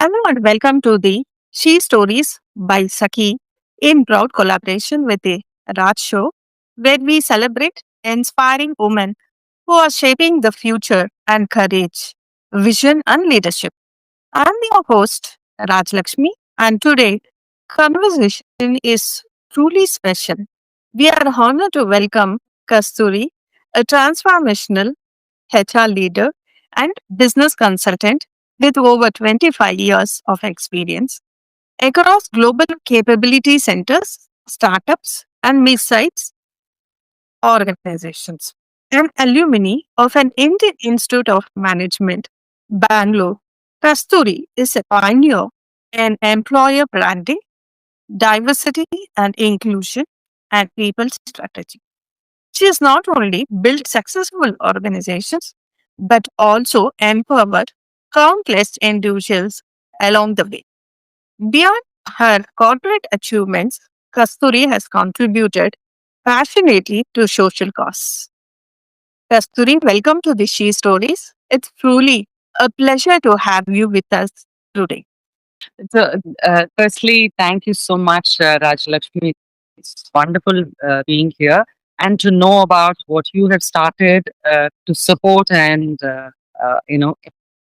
Hello and welcome to the She Stories by Sakkhi in proud collaboration with the Raj Show, where we celebrate inspiring women who are shaping the future and courage, vision and leadership. I'm your host, Raj Lakshmi, and today conversation is truly special. We are honored to welcome Kasturi, a transformational HR leader and business consultant with over 25 years of experience across global capability centers, startups, and mid-sized organizations. An alumni of an Indian Institute of Management, Bangalore, Kasturi is a pioneer in employer branding, diversity and inclusion, and people strategy. She has not only built successful organizations, but also empowered countless individuals along the way. Beyond her corporate achievements, Kasturi has contributed passionately to social causes. Kasturi, welcome to the She Stories. It's truly a pleasure to have you with us today. Firstly, thank you so much, Raj Lakshmi. It's wonderful being here and to know about what you have started to support and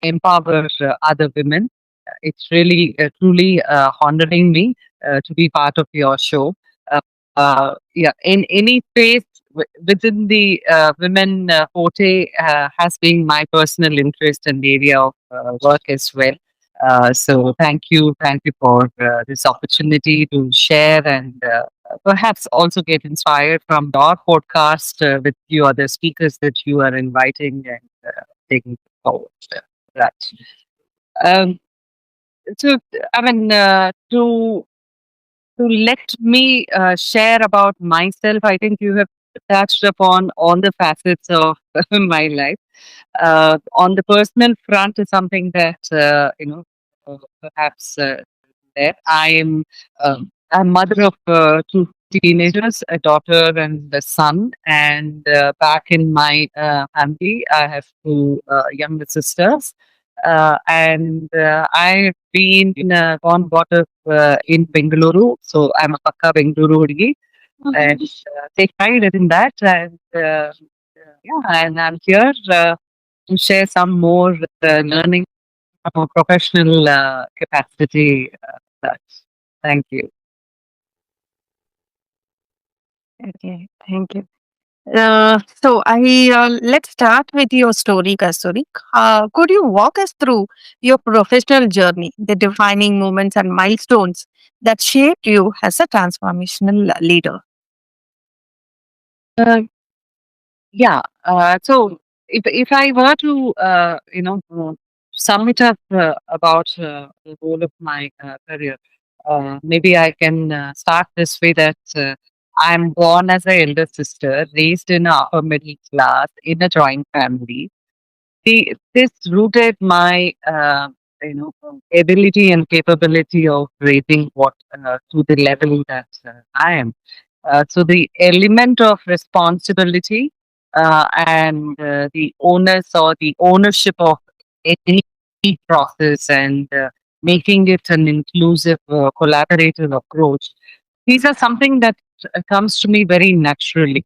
empower other women. It's really truly honoring me to be part of your show. Uh, yeah, in any space within the women forte has been my personal interest and area of work as well. So thank you for this opportunity to share and perhaps also get inspired from your podcast with few other speakers that you are inviting and taking forward. Right. Um, so, I mean, to let me share about myself, I think you have touched upon all the facets of my life. On the personal front is something that perhaps there I am I'm mother of two teenagers, a daughter and a son, and back in my family I have two younger sisters. And I've been born brought up in Bengaluru, so I'm a Pakka Bengaluru and take pride in that. And yeah, and I'm here to share some more learning from a professional capacity. That. Thank you. Okay, thank you. So I let's start with your story, Kasturi. Could you walk us through your professional journey, the defining moments and milestones that shaped you as a transformational leader? Uh, yeah. So if I were to sum it up about the whole of my career, maybe I can start this way that I'm born as an elder sister, raised in a upper middle class in a joint family. This rooted my ability and capability of raising what to the level that I am. So the element of responsibility and the onus or the ownership of any process and making it an inclusive, collaborative approach. These are something that comes to me very naturally.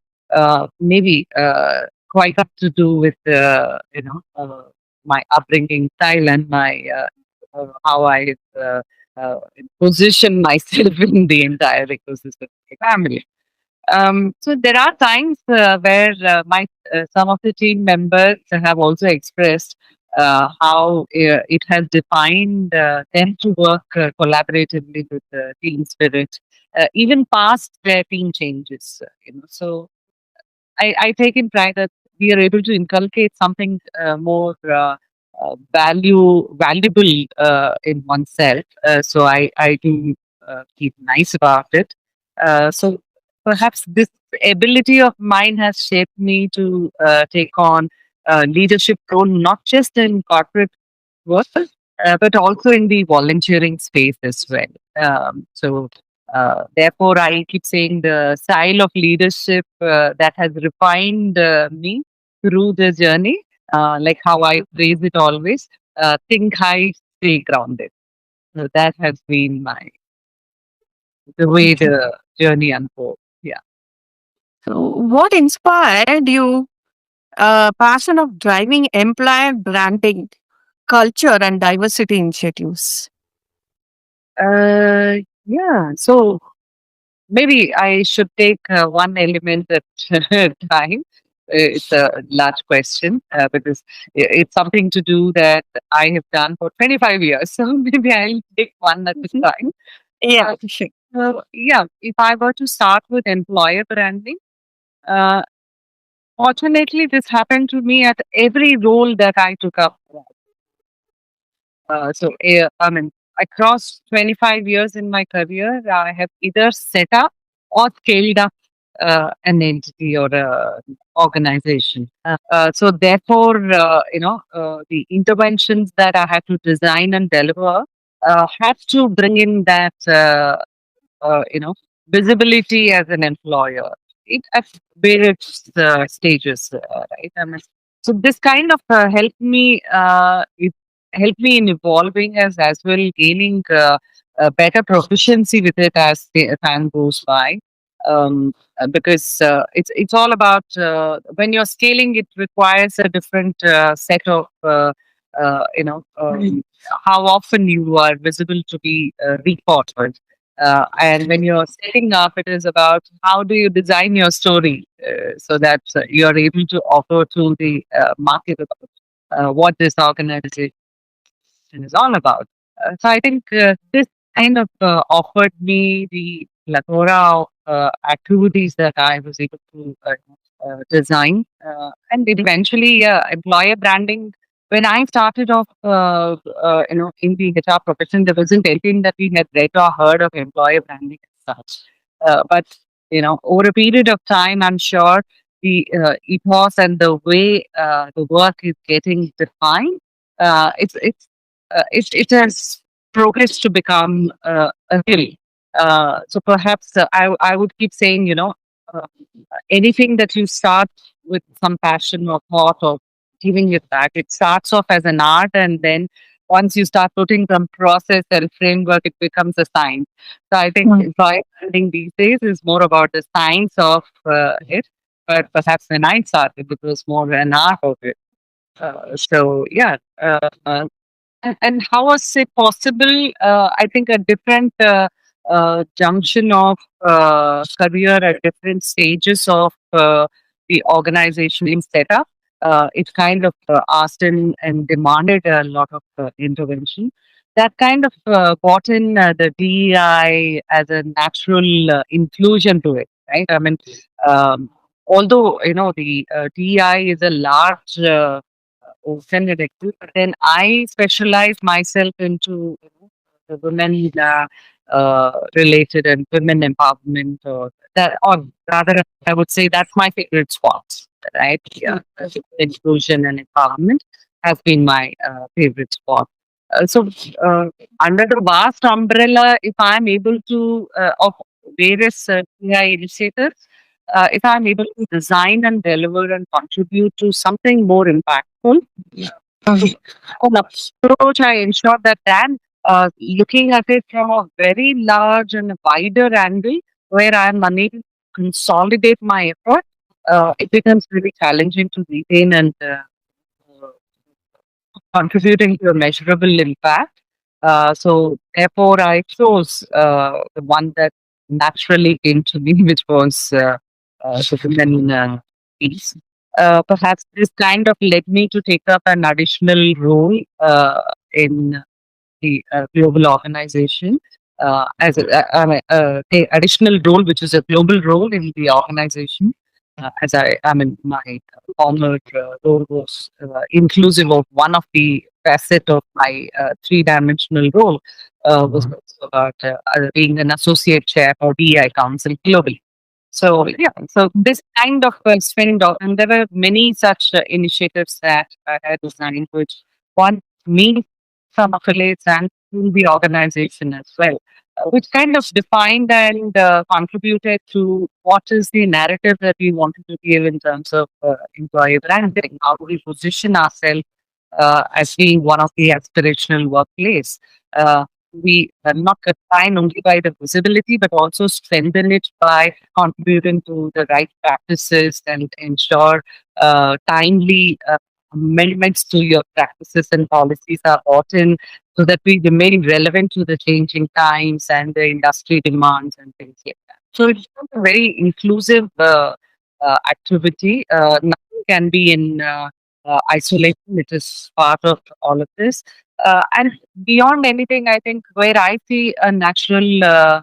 Maybe quite got to do with my upbringing style and my how I uh, position myself in the entire ecosystem of the family. So there are times where my some of the team members have also expressed how it has defined them to work collaboratively with team spirit, even past their team changes. So I take in pride that we are able to inculcate something more valuable in oneself. So I do keep nice about it. So perhaps this ability of mine has shaped me to take on leadership role, not just in corporate work, but also in the volunteering space as well. Therefore, I keep saying the style of leadership that has refined me through the journey, like how I phrase it always, think high, stay grounded. So that has been the way Okay. the journey unfolds. Yeah. So, what inspired you passion of driving employer branding, culture, and diversity initiatives? Yeah. So maybe I should take one element at a time. It's a large question because it's something to do that I have done for 25 years. So maybe I'll take one at a Mhm. time. Yeah, Uh, sure. yeah, if I were to start with employer branding, uh, fortunately, this happened to me at every role that I took up. I mean, across 25 years in my career, I have either set up or scaled up an entity or a organization. So therefore, the interventions that I had to design and deliver had to bring in that visibility as an employer at various stages, right? I mean, so this kind of it helped me in evolving as well, gaining a better proficiency with it as the time goes by. Because it's all about when you're scaling, it requires a different set of how often you are visible to be reported. And when you're setting up, it is about how do you design your story so that you're able to offer to the market about what this organization is all about. So I think this kind of offered me the plethora of activities that I was able to design. And eventually, employer branding. When I started off, in the HR profession, there wasn't anything that we had read or heard of employer branding as such. But over a period of time, I'm sure the ethos and the way the work is getting defined, it has progressed to become a skill. So perhaps I would keep saying, uh, anything that you start with some passion or thought of giving it back, it starts off as an art, and then once you start putting some process and framework, it becomes a science. So I think Mm. employee branding these days is more about the science of it, but perhaps when I started, it was more an art of it. So yeah, and how was it possible? I think a different junction of career at different stages of the organization being set up. It kind of asked and demanded a lot of intervention. That kind of brought in the DEI as a natural inclusion to it, right? I mean, um, although the DEI is a large ocean directive, but then I specialize myself into the women related and women empowerment, or rather, I would say that's my favorite spot, right? Yeah, inclusion and empowerment has been my favorite spot. So, uh, under the vast umbrella, if I'm able to, of various AI initiatives, if I'm able to design and deliver and contribute to something more impactful, Mm. an approach, I ensure that then looking at it from a very large and wider angle where I'm unable to consolidate my effort, it becomes really challenging to retain and contributing to a measurable impact. So therefore, I chose the one that naturally came to me, which was the women piece. Perhaps this kind of led me to take up an additional role in the global organization as a additional role, which is a global role in the organization. I mean, my former role was inclusive of one of the facet of my three-dimensional role was also about being an associate chair for DEI Council globally. So yeah, so this kind of spend, and there were many such initiatives that I had designed, which one me some affiliates and to the organization as well, which kind of defined and contributed to what is the narrative that we wanted to give in terms of employee branding. How do we position ourselves as being one of the aspirational workplace? we not confined only by the visibility, but also strengthen it by contributing to the right practices and ensure timely amendments to your practices and policies are brought in so that we remain relevant to the changing times and the industry demands and things like that. So it's a very inclusive activity. Nothing can be in isolation. It is part of all of this. And beyond anything, I think where I see a natural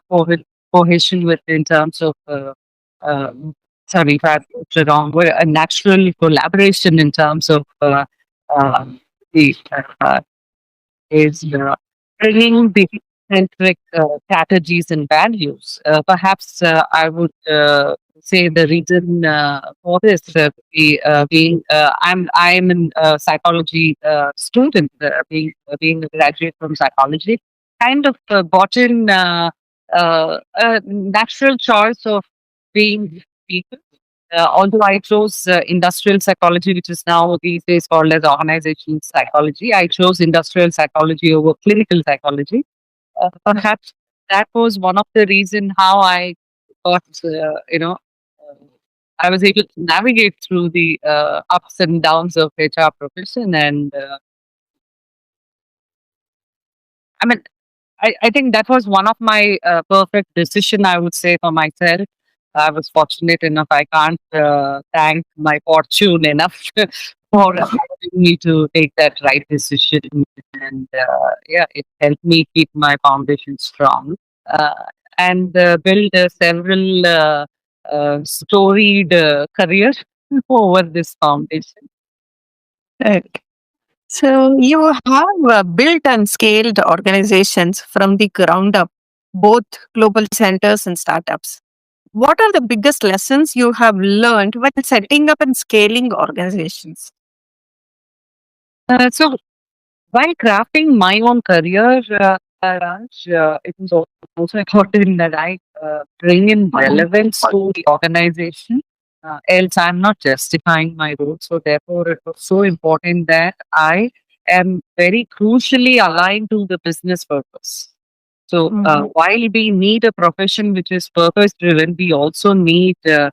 cohesion with in terms of, uh, sorry if I put it wrong, where a natural collaboration in terms of uh, the is bringing the centric strategies and values. Perhaps I would say the reason for this being I'm a psychology student, being a graduate from psychology, kind of got in a natural choice of being people. Although I chose industrial psychology, which is now these days called as organizational psychology, I chose industrial psychology over clinical psychology. Perhaps that was one of the reason how I got, uh, I was able to navigate through the ups and downs of HR profession. And I mean, I think that was one of my perfect decision, I would say, for myself. I was fortunate enough. I can't thank my fortune enough for helping me to take that right decision. And yeah, it helped me keep my foundation strong uh, and build several storied careers over this foundation. Right. So you have built and scaled organizations from the ground up, both global centers and startups. What are the biggest lessons you have learned when setting up and scaling organizations? So while crafting my own career, Raj, it was also important that I bring in relevance to the organization. Else, I'm not justifying my role. So, therefore, it was so important that I am very crucially aligned to the business purpose. So, while we need a profession which is purpose driven, we also need a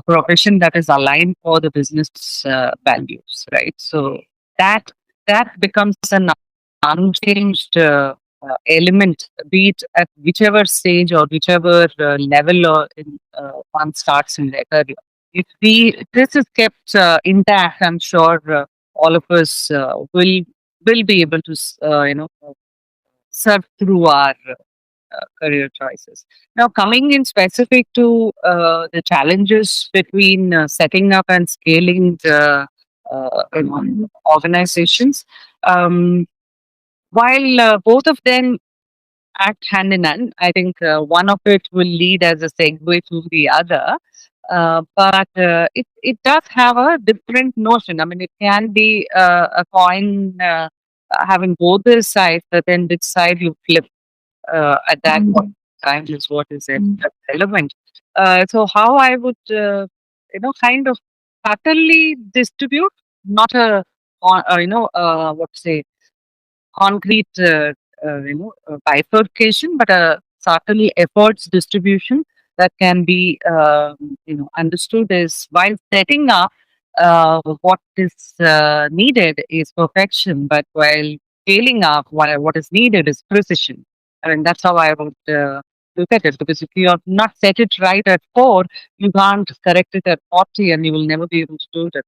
profession that is aligned for the business values, right? So, that that becomes an unchanged element, be it at whichever stage or whichever level one starts in their career. If this is kept intact, I'm sure all of us will be able to serve through our career choices. Now, coming in specific to the challenges between setting up and scaling the organizations, um, while both of them act hand in hand, I think one of it will lead as a segue to the other. But it does have a different notion. I mean, it can be a coin having both the sides, but then which side you flip at that point in time is what is relevant. So how I would, kind of subtly distribute, not what to say, concrete, bifurcation, but a subtle efforts distribution that can be, understood is while setting up what is needed is perfection, but while scaling up, what is needed is precision. I mean, that's how I would look at it. Because if you have not set it right at 4, you can't correct it at 40, and you will never be able to do it at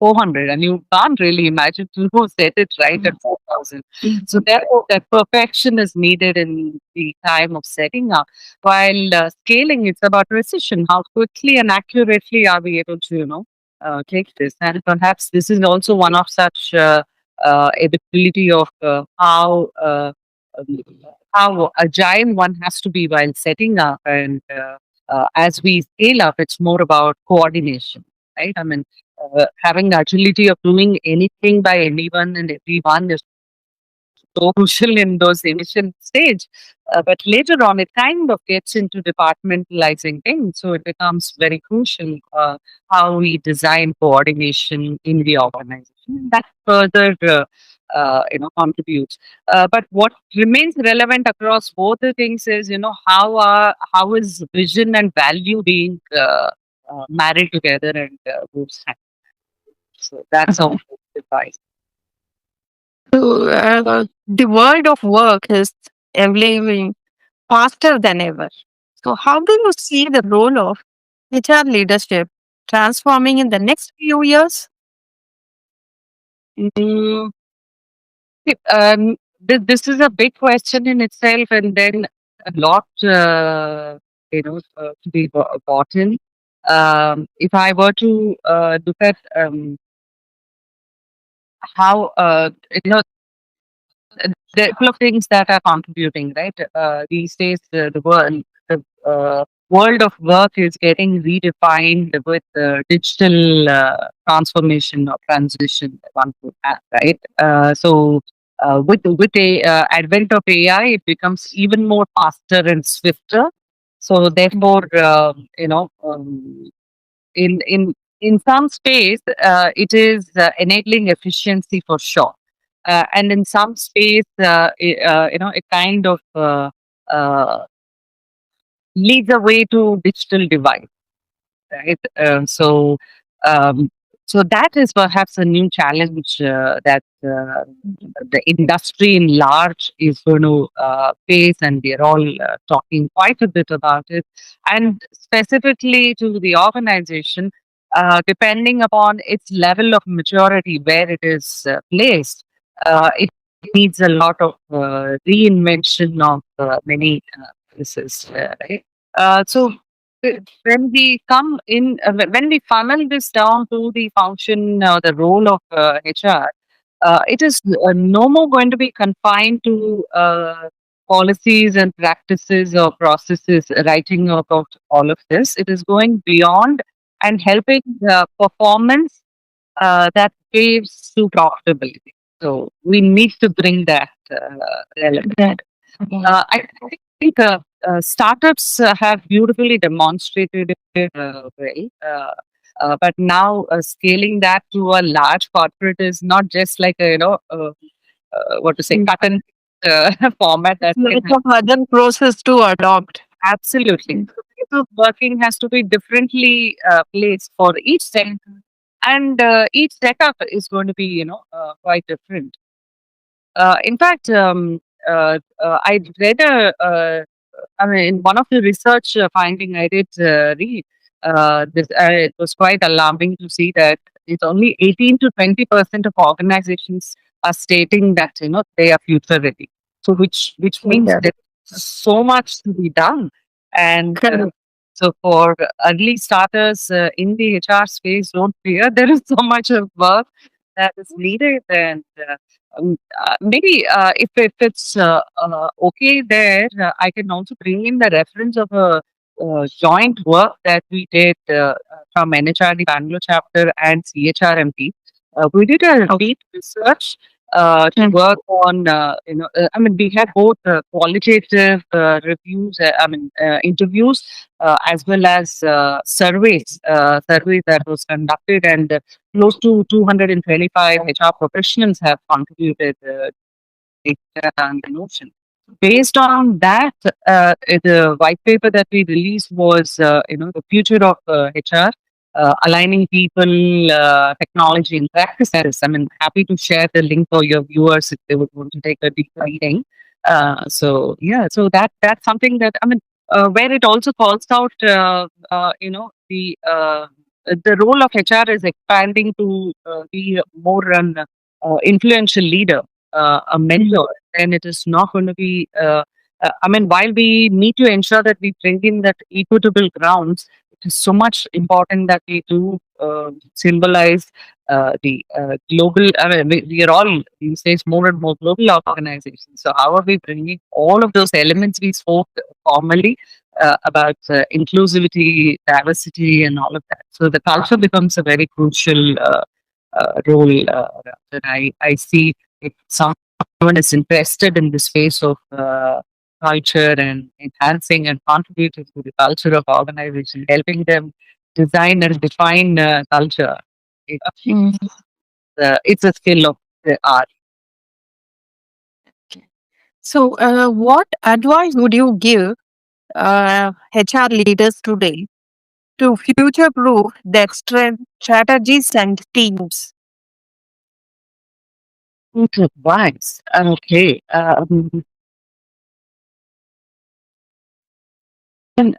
400, and you can't really imagine to set it right at 4,000. So therefore, that perfection is needed in the time of setting up. While scaling, it's about precision. How quickly and accurately are we able to, take this? And perhaps this is also one of such ability of um, how agile one has to be while setting up. And as we scale up, it's more about coordination, right? I mean, having the agility of doing anything by anyone and everyone is so crucial in those initial stage. But later on, it kind of gets into departmentalizing things. So it becomes very crucial how we design coordination in the organization. That further contributes. But what remains relevant across both the things is, how is vision and value being married together and goes hand. So that's how it device. So, the world of work is evolving faster than ever. So, how do you see the role of HR leadership transforming in the next few years? Mm, this is a big question in itself, and then a lot, to be bought in. If I were to look at how, there are a couple of things that are contributing, right? These days, the world of work is getting redefined with digital transformation or transition, one could add, right? With the advent of AI, it becomes even more faster and swifter. So therefore, in some space, it is enabling efficiency for sure, and in some space, it kind of leads the way to digital divide, right? Um, so that is perhaps a new challenge that the industry in large is going to face, and we are all talking quite a bit about it. And specifically to the organization, depending upon its level of maturity, where it is placed, it needs a lot of reinvention of many places, right? So when we come in, when we funnel this down to the function, the role of HR, it is no more going to be confined to policies and practices or processes, writing about all of this. It is going beyond and helping performance that paves to profitability. So we need to bring that relevant. I think startups have beautifully demonstrated it well. But now scaling that to a large corporate is not just like a, what to say, cut and format that can It's a hurdle process to adopt. absolutely. Mm. So ways of working has to be differently placed for each sector, and each setup is going to be, quite different. In fact, I read I mean, in one of the research finding I did read, it was quite alarming to see that it's only 18 to 20% of organizations are stating that, they are future ready. So which means Yeah. there's so much to be done, and Correct. so for early starters in the HR space, don't fear. There is so much of work that is needed, and maybe if it's okay there, I can also bring in the reference of a joint work that we did from NHRD Bangalore chapter and CHRMT. We did a deep research to Mm. work on, I mean, we had both qualitative reviews, interviews, as well as surveys that was conducted, and close to 225 HR professionals have contributed data and the notion. Based on that, the white paper that we released was, the future of HR, aligning people, technology, and practices. I mean, happy to share the link for your viewers if they would want to take a deeper reading. So yeah, so that's something that, I mean, where it also calls out, the role of HR is expanding to be more an influential leader, a mentor, and it is not going to be. I mean, while we need to ensure that we bring in that equitable grounds, it is so much important that we do symbolize the global. I mean, we are all these days more and more global organizations. So, how are we bringing all of those elements we spoke formally about inclusivity, diversity, and all of that? So, the culture becomes a very crucial role that I see if someone is interested in the space of culture and enhancing and contributing to the culture of organization, helping them design and define culture. It, Mm. it's a skill of the art. So, what advice would you give HR leaders today to future proof their strength, strategies, and teams? Good advice. Okay. And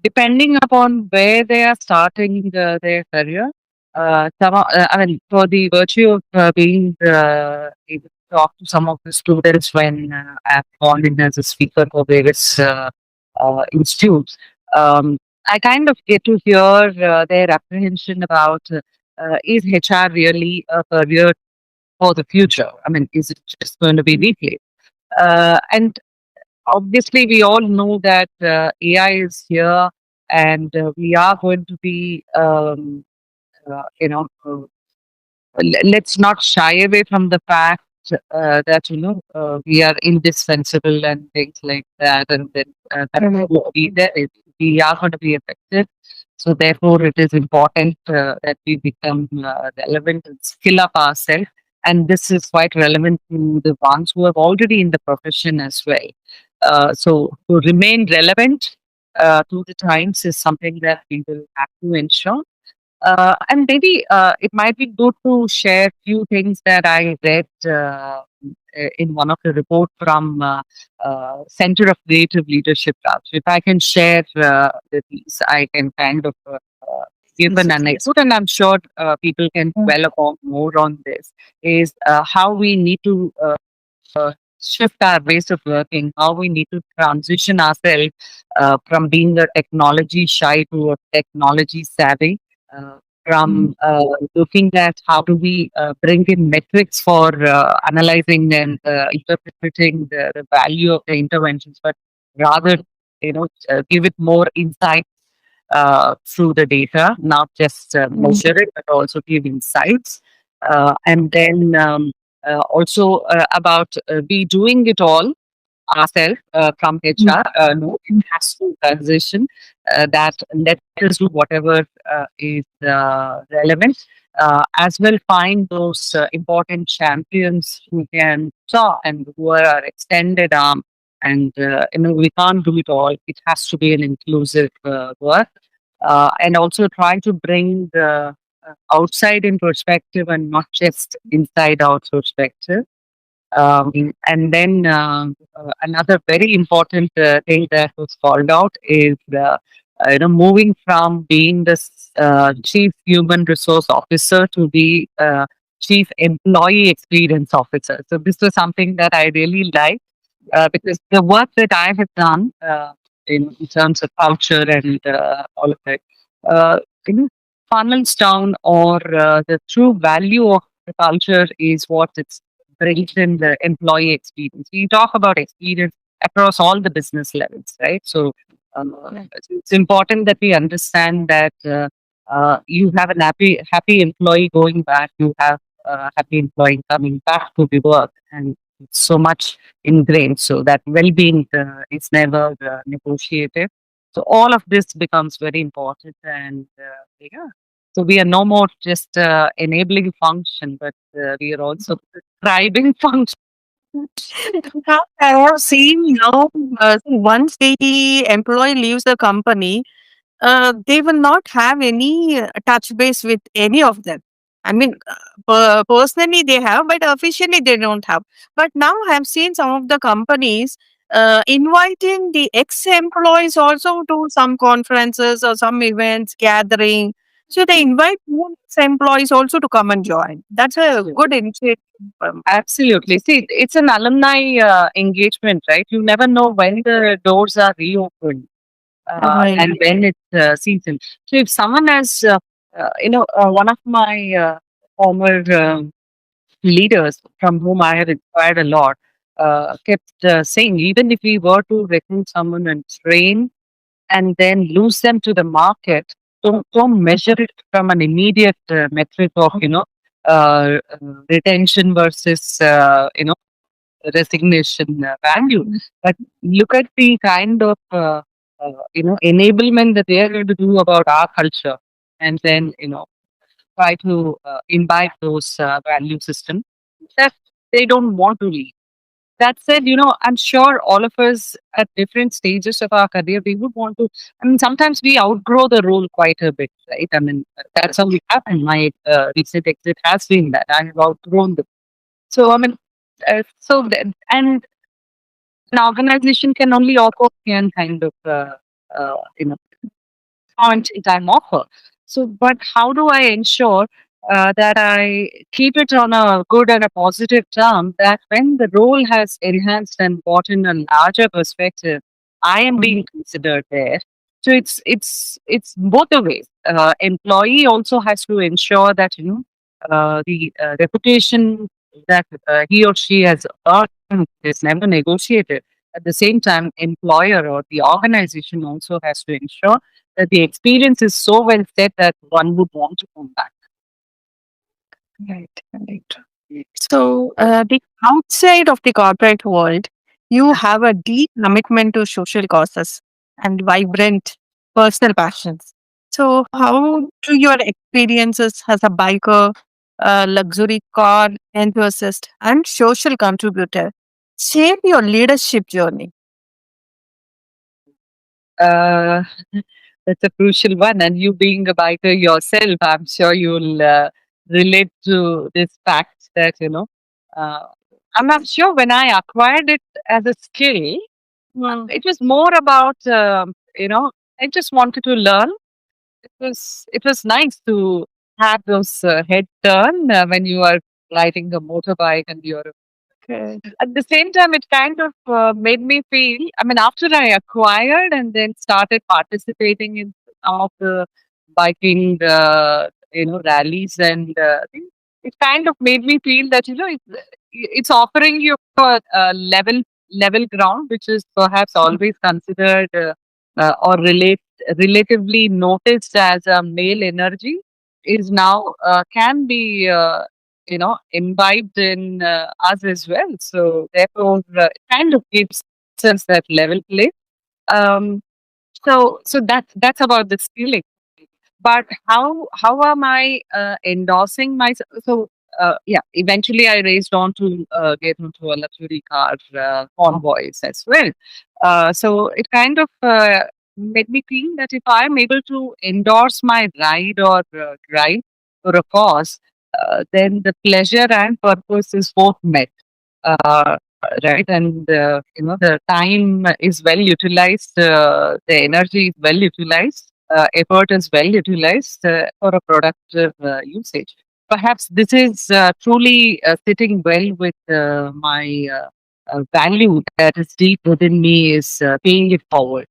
depending upon where they are starting their career, I mean, for the virtue of being able to talk to some of the students when I've gone in as a speaker for various institutes, I kind of get to hear their apprehension about is HR really a career for the future? I mean, is it just going to be replaced? And obviously, we all know that AI is here, and we are going to be, let's not shy away from the fact that we are indispensable and things like that, and then that will be there. We are going to be affected. So therefore, it is important that we become relevant and skill up ourselves. And this is quite relevant to the ones who are already in the profession as well. So to remain relevant to the times is something that we will have to ensure. And maybe it might be good to share few things that I read in one of the report from Center of Creative Leadership Labs. If I can share these, I can kind of give Yes, an yes, yes. anecdote, and I'm sure people can dwell upon more on this. Is how we need to shift our ways of working, how we need to transition ourselves from being a technology shy to a technology savvy, from looking at how do we bring in metrics for analyzing and interpreting the value of the interventions, but rather, give it more insight through the data, not just measure it, but also give insights. And then also about we doing it all ourselves from HR. No, it has to transition that let us do whatever is relevant. As well, find those important champions who can talk and who are our extended arm. And we can't do it all. It has to be an inclusive work, and also try to bring the outside in perspective and not just inside out perspective. And then another very important thing that was called out is moving from being the chief human resource officer to the chief employee experience officer. So this was something that I really liked because the work that I have done in terms of culture and all of that, uh, you know, funnels down, or the true value of the culture is what it's brings in the employee experience. We talk about experience across all the business levels, right? So it's important that we understand that you have a happy employee going back, you have a happy employee coming back to the work, and it's so much ingrained. So that well-being is never negotiated. So all of this becomes very important, and yeah. So we are no more just enabling function, but we are also prescribing function. I have seen now, once the employee leaves the company, they will not have any touch base with any of them. I mean, personally they have, but officially they don't have. But now I have seen some of the companies inviting the ex-employees also to some conferences or some events, gathering. So they invite more ex-employees also to come and join. That's a good initiative. Absolutely. See, it's an alumni engagement, right? You never know when the doors are reopened Right. and when it's season. So if someone has, one of my former leaders from whom I have inspired a lot kept saying, even if we were to recruit someone and train and then lose them to the market, don't measure it from an immediate metric of, retention versus, resignation value. But look at the kind of, enablement that they are going to do about our culture, and then, try to imbibe those value systems that they don't want to leave. that said, I'm sure all of us at different stages of our career, we would want to. I mean, sometimes we outgrow the role quite a bit, right? I mean, that's how it happened. My recent exit has been that I have outgrown the. So I mean, and an organization can only offer can kind of point in time offer. So, but how do I ensure that I keep it on a good and a positive term, that when the role has enhanced and brought in a larger perspective, I am being considered there. So it's both the ways. Employee also has to ensure that the reputation that he or she has earned is never negotiated. At the same time, employer or the organization also has to ensure that the experience is so well set that one would want to come back. Right, right. So, the outside of the corporate world, you have a deep commitment to social causes and vibrant personal passions. So, how do your experiences as a biker, a luxury car enthusiast, and social contributor shape your leadership journey? Uh, that's a crucial one. And you being a biker yourself, I'm sure you'll relate to this fact that, uh, I'm not sure when I acquired it as a skill, Hmm. it was more about, I just wanted to learn. It was nice to have those head turn when you are riding a motorbike and you're Okay. at the same time, it kind of made me feel. I mean, after I acquired and then started participating in some of the biking, rallies, and it kind of made me feel that it's offering you a level ground, which is perhaps always considered or relatively noticed as a male energy, is now can be. Imbibed in us as well. So therefore, it kind of gives us that level play. Um, so that's about the skilling. But how am I endorsing myself? So yeah, eventually I raised on to get into a luxury car convoys as well. So it kind of made me feel that if I'm able to endorse my ride or drive for a cause, then the pleasure and purpose is both met. Uh, right, and the time is well utilized, the energy is well utilized, effort is well utilized for a productive usage. Perhaps this is truly sitting well with my value that is deep within me, is paying it forward.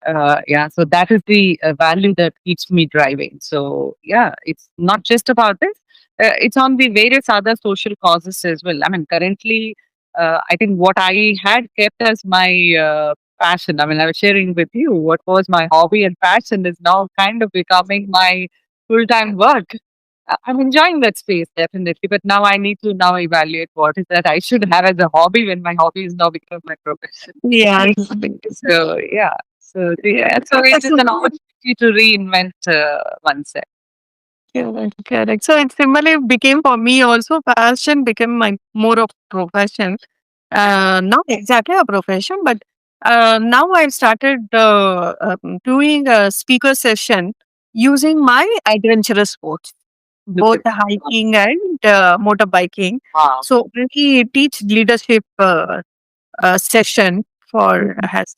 Yeah, so that is the value that keeps me driving. So yeah, it's not just about this, it's on the various other social causes as well. I mean, currently, I think what I had kept as my passion, I mean, I was sharing with you what was my hobby and passion, is now kind of becoming my full-time work. I'm enjoying that space, definitely, but now I need to now evaluate what is that I should have as a hobby when my hobby is now become my profession. Yeah. So yeah, so it is an opportunity to reinvent oneself. Correct, correct. So it similarly became for me also passion became my more of profession. Not exactly a profession, but now I've started doing a speaker session using my adventurous sports, Look both at hiking and motorbiking. wow. So we teach leadership session for has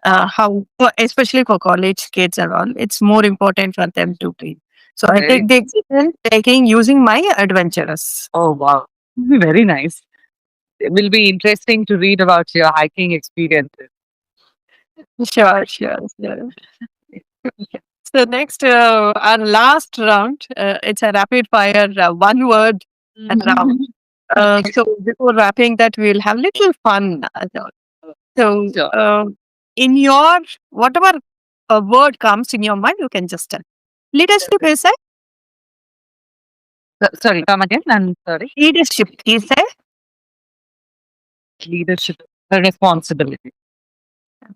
how especially for college kids and all, it's more important for them to be. So I Very take the example taking using my adventurous. oh wow, very nice. It will be interesting to read about your hiking experiences. Sure, sure, sure. So next, our last round, it's a rapid fire one word round. So before wrapping that, we'll have little fun. So Sure. in your whatever a word comes in your mind, you can just tell. Leadership is a Sorry, come again. I'm sorry. leadership is a Leadership, responsibility,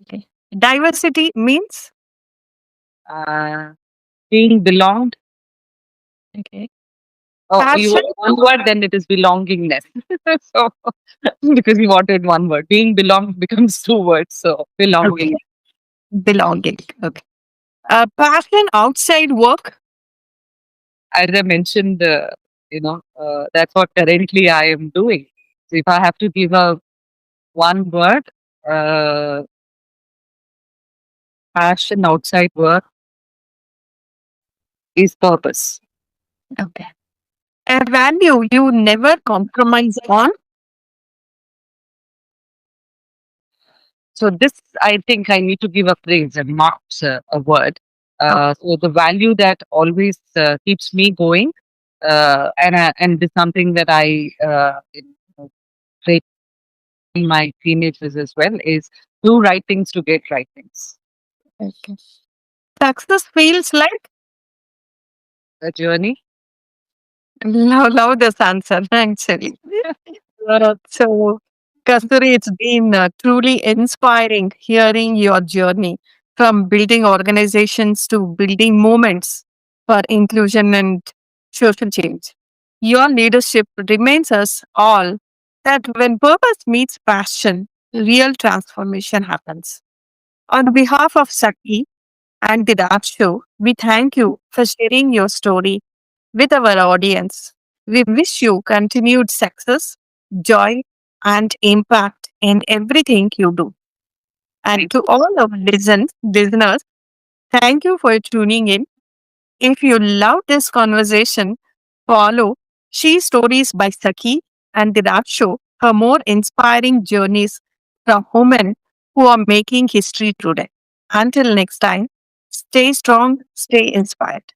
okay. Diversity means uh, being belonged, okay. Oh, you Passion, want one word, then it is belongingness. So, because you wanted one word, being belong becomes two words. So, belonging. okay, belonging. Okay. Passion outside work. As I mentioned, that's what currently I am doing. So, if I have to give a one word, uh, passion outside work is purpose. Okay. A value you never compromise on. So this, I think, I need to give a phrase and not a word. So the value that always keeps me going, and is something that I train my teenagers as well, is do right things to get right things. Okay. Success feels like A journey. love this answer actually. So, Kasturi, it's been truly inspiring hearing your journey from building organizations to building movements for inclusion and social change. Your leadership reminds us all that when purpose meets passion, real transformation happens. On behalf of Sakkhi and the Dark Show, we thank you for sharing your story with our audience. We wish you continued success, joy, and impact in everything you do. And to all of listeners, thank you for tuning in. If you love this conversation, follow She Stories by Sakhi and the Rap Show for more inspiring journeys from women who are making history today. Until next time, stay strong, stay inspired.